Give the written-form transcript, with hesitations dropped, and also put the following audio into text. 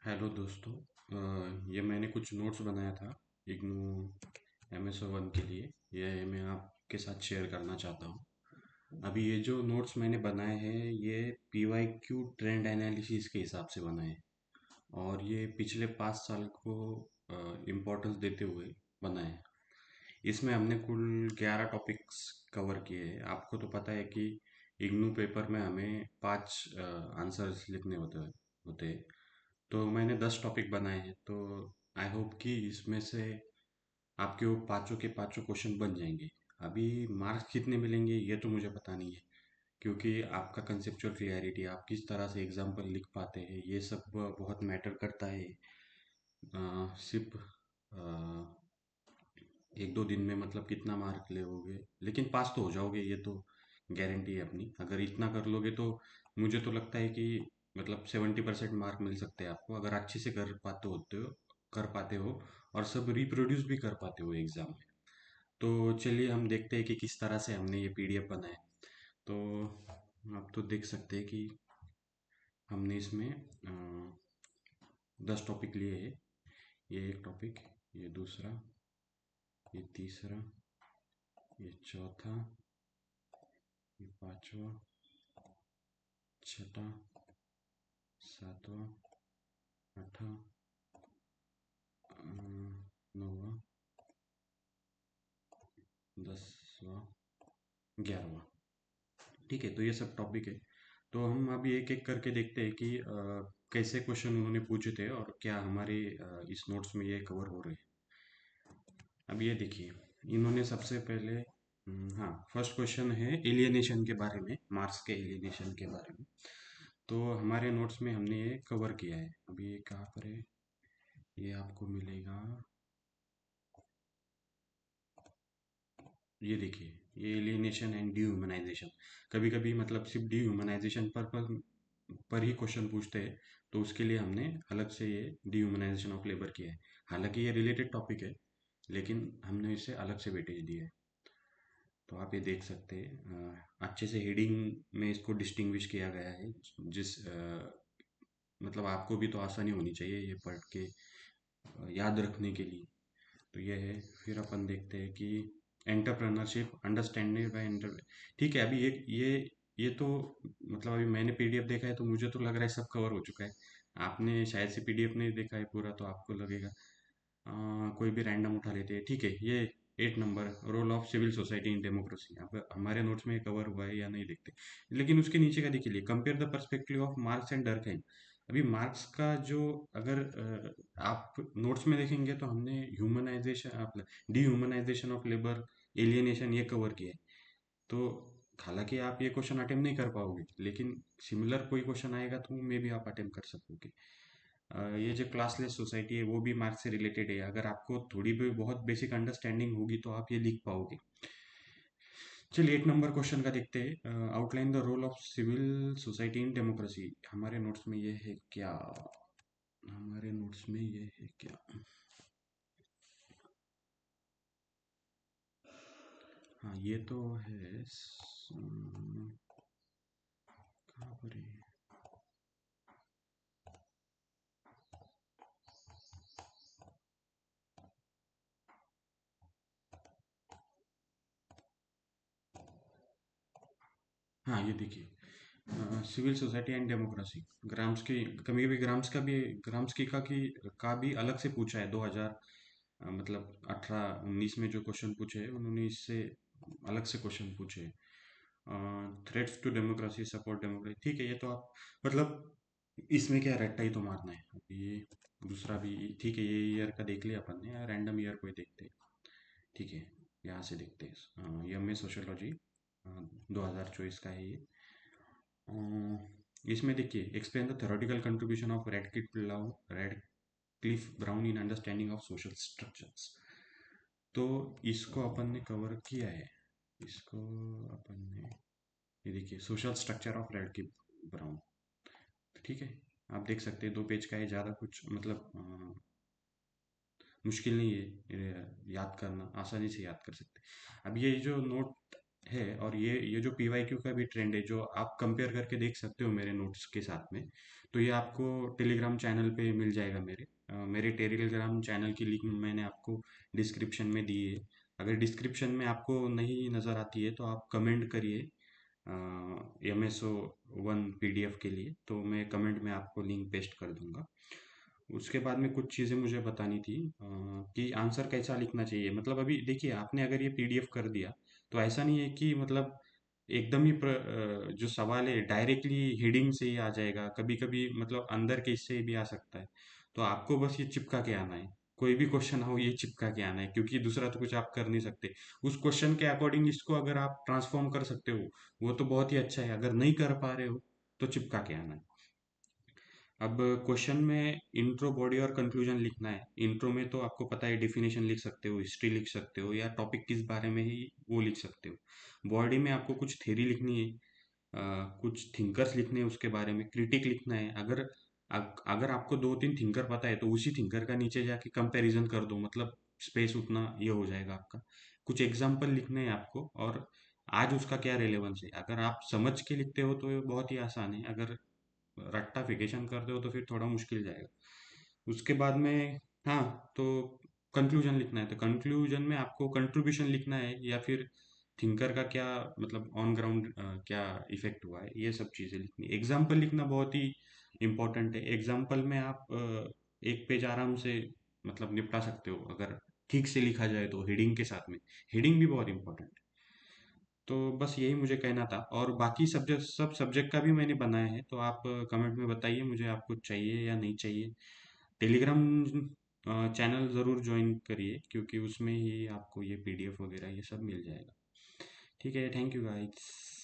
Hello दोस्तों। ये मैंने कुछ नोट्स बनाया था इग्नू MS1 के लिए। ये मैं आपके साथ शेयर करना चाहता हूँ। अभी ये जो नोट्स मैंने बनाए हैं ये PYQ ट्रेंड एनालिसिस के हिसाब से बनाए हैं और ये पिछले 5 साल को इम्पोर्टेंस देते हुए बनाए हैं। इसमें हमने कुल 11 टॉपिक्स कवर किए हैं। आपको तो पता है कि इग्नू पेपर में हमें 5 आंसर्स लिखने होते हैं। तो मैंने 10 टॉपिक बनाए हैं, तो आई होप कि इसमें से आपके वो पाँचों के पाँचों क्वेश्चन बन जाएंगे। अभी मार्क्स कितने मिलेंगे ये तो मुझे पता नहीं है, क्योंकि आपका कंसेप्चुअल क्लियरिटी, आप किस तरह से एग्जाम्पल लिख पाते हैं, ये सब बहुत मैटर करता है। सिर्फ एक दो दिन में मतलब कितना मार्क लोगे, लेकिन पास तो हो जाओगे, ये तो गारंटी है अपनी। अगर इतना कर लोगे तो मुझे तो लगता है कि मतलब 70% मार्क मिल सकते हैं आपको, अगर अच्छे से कर पाते हो और सब रिप्रोड्यूस भी कर पाते हो एग्जाम में। तो चलिए हम देखते हैं कि किस तरह से हमने ये PDF बनाया। तो आप तो देख सकते हैं कि हमने इसमें 10 टॉपिक लिए हैं। ये एक टॉपिक, ये दूसरा, ये तीसरा, ये चौथा, ये पांचवा, छठा, सातवां, आठवां, नौवां, 10वां, 11वां। ठीक है, तो ये सब टॉपिक है। तो हम अभी एक एक करके देखते हैं कि कैसे क्वेश्चन उन्होंने पूछे थे और क्या हमारे इस नोट्स में ये कवर हो रहे हैं। अब ये देखिए, इन्होंने सबसे पहले हाँ, फर्स्ट क्वेश्चन है एलियनेशन के बारे में, मार्क्स के एलियनेशन के बारे में। तो हमारे नोट्स में हमने ये कवर किया है। अभी ये कहाँ पर है, ये आपको मिलेगा। ये देखिए, ये एलियनेशन एंड डिह्यूमनाइजेशन। कभी कभी मतलब सिर्फ डिह्यूमनाइजेशन पर ही क्वेश्चन पूछते हैं, तो उसके लिए हमने अलग से ये डिह्यूमनाइजेशन ऑफ लेबर किया है। हालांकि ये रिलेटेड टॉपिक है, लेकिन हमने इसे अलग से वेटेज दिया है। तो आप ये देख सकते हैं, अच्छे से हेडिंग में इसको डिस्टिंग्विश किया गया है। जिस मतलब आपको भी तो आसानी होनी चाहिए ये पढ़ के याद रखने के लिए। तो ये है। फिर अपन देखते हैं कि एंटरप्रेन्योरशिप अंडरस्टैंडिंग बाय एंटर। ठीक है, अभी ये तो मतलब अभी मैंने PDF देखा है तो मुझे तो लग रहा है सब कवर हो चुका है। आपने शायद से PDF नहीं देखा है पूरा, तो आपको लगेगा। कोई भी रैंडम उठा लेते हैं। ठीक है, ये 8 number, role of civil society in democracy. अब हमारे नोट्स में कवर हुआ है या नहीं देखते, लेकिन उसके नीचे का देखिए, compare the perspective of Marx and Durkheim. अभी मार्क्स का जो, अगर आप नोट्स में देखेंगे तो हमने humanisation, dehumanisation of labour, alienation ये कवर किया है। तो हालांकि आप ये क्वेश्चन अटेम्प्ट नहीं कर पाओगे, लेकिन सिमिलर कोई क्वेश्चन आएगा तो मे भी आप अटेम्प्ट कर सकोगे। ये जो क्लासलेस सोसाइटी है वो भी मार्क्स से रिलेटेड है। अगर आपको थोड़ी भी बहुत बेसिक अंडरस्टैंडिंग होगी तो आप ये लिख पाओगे। चलिए 8 नंबर क्वेश्चन का देखते हैं। Outline the role of civil society in democracy. हमारे नोट्स में ये है क्या, हमारे नोट्स में ये है क्या? हाँ, ये तो है। कहाँ पर है? हाँ, ये देखिए, सिविल सोसाइटी एंड डेमोक्रेसी, ग्राम्स की। कभी कभी ग्राम्स की का भी अलग से पूछा है। 2000 मतलब 18-19 में जो क्वेश्चन पूछे हैं उन्होंने इससे अलग से क्वेश्चन पूछे हैं। Threats to democracy, support democracy. ठीक है, ये तो आप मतलब इसमें क्या रट्टा ही तो मारना है। अभी ये दूसरा भी ठीक है, ये ईयर का देख लिया अपन ने, रैंडम ईयर कोई देखते हैं। ठीक है, यहाँ से देखते हैं। ये में सोशियोलॉजी 2024 का है ये। इसमें देखिए, explain the theoretical contribution of Radcliffe Brown in understanding of social structures. तो इसको अपन ने कवर किया है। इसको अपन ने, ये देखिए, social structure of Radcliffe Brown. ठीक है, आप देख सकते हैं 2 पेज का है, ज़्यादा कुछ मतलब मुश्किल नहीं है। याद करना आसानी से याद कर सकते हैं। अब ये जो नोट है। और ये जो पीवाईक्यू का भी ट्रेंड है, जो आप कंपेयर करके देख सकते हो मेरे नोट्स के साथ में, तो ये आपको टेलीग्राम चैनल पे मिल जाएगा मेरे। मेरे टेलीग्राम चैनल की लिंक मैंने आपको डिस्क्रिप्शन में दी है। अगर डिस्क्रिप्शन में आपको नहीं नज़र आती है तो आप कमेंट करिए MS01 PDF के लिए, तो मैं कमेंट में आपको लिंक पेस्ट कर दूंगा। उसके बाद में कुछ चीज़ें मुझे बतानी थी, कि आंसर कैसा लिखना चाहिए। मतलब अभी देखिए, आपने अगर ये PDF कर दिया तो ऐसा नहीं है कि मतलब एकदम ही जो सवाल है डायरेक्टली हेडिंग से ही आ जाएगा। कभी कभी मतलब अंदर के इससे भी आ सकता है। तो आपको बस ये चिपका के आना है। कोई भी क्वेश्चन हो, ये चिपका के आना है, क्योंकि दूसरा तो कुछ आप कर नहीं सकते। उस क्वेश्चन के अकॉर्डिंग इसको अगर आप ट्रांसफॉर्म कर सकते हो, वो तो बहुत ही अच्छा है। अगर नहीं कर पा रहे हो तो चिपका के आना है। अब क्वेश्चन में इंट्रो, बॉडी और कंक्लूजन लिखना है। इंट्रो में तो आपको पता है, डेफिनेशन लिख सकते हो, हिस्ट्री लिख सकते हो, या टॉपिक किस बारे में ही वो लिख सकते हो। बॉडी में आपको कुछ थ्योरी लिखनी है, कुछ थिंकर्स लिखने हैं उसके बारे में, क्रिटिक लिखना है। अगर आपको दो तीन थिंकर पता है तो उसी थिंकर का नीचे जाके कंपैरिजन कर दो, मतलब स्पेस उतना ये हो जाएगा आपका। कुछ एग्जाम्पल लिखने हैं आपको, और आज उसका क्या रेलेवेंस है। अगर आप समझ के लिखते हो तो ये बहुत ही आसान है। अगर रट्टाफिकेशन करते हो तो फिर थोड़ा मुश्किल जाएगा। उसके बाद में, हाँ, तो कंक्लूजन लिखना है तो कंक्लूजन में आपको कंट्रीब्यूशन लिखना है, या फिर थिंकर का क्या मतलब ऑन ग्राउंड क्या इफेक्ट हुआ है, ये सब चीज़ें लिखनी है। एग्जाम्पल लिखना बहुत ही इंपॉर्टेंट है। एग्जाम्पल में आप एक पेज आराम से मतलब निपटा सकते हो, अगर ठीक से लिखा जाए तो हेडिंग के साथ में। हेडिंग भी बहुत इंपॉर्टेंट है। तो बस यही मुझे कहना था, और बाकी सब्जेक्ट, सब सब्जेक्ट का भी मैंने बनाया है, तो आप कमेंट में बताइए मुझे, आपको चाहिए या नहीं चाहिए। टेलीग्राम चैनल ज़रूर ज्वाइन करिए, क्योंकि उसमें ही आपको ये PDF वगैरह ये सब मिल जाएगा। ठीक है, थैंक यू गाइस।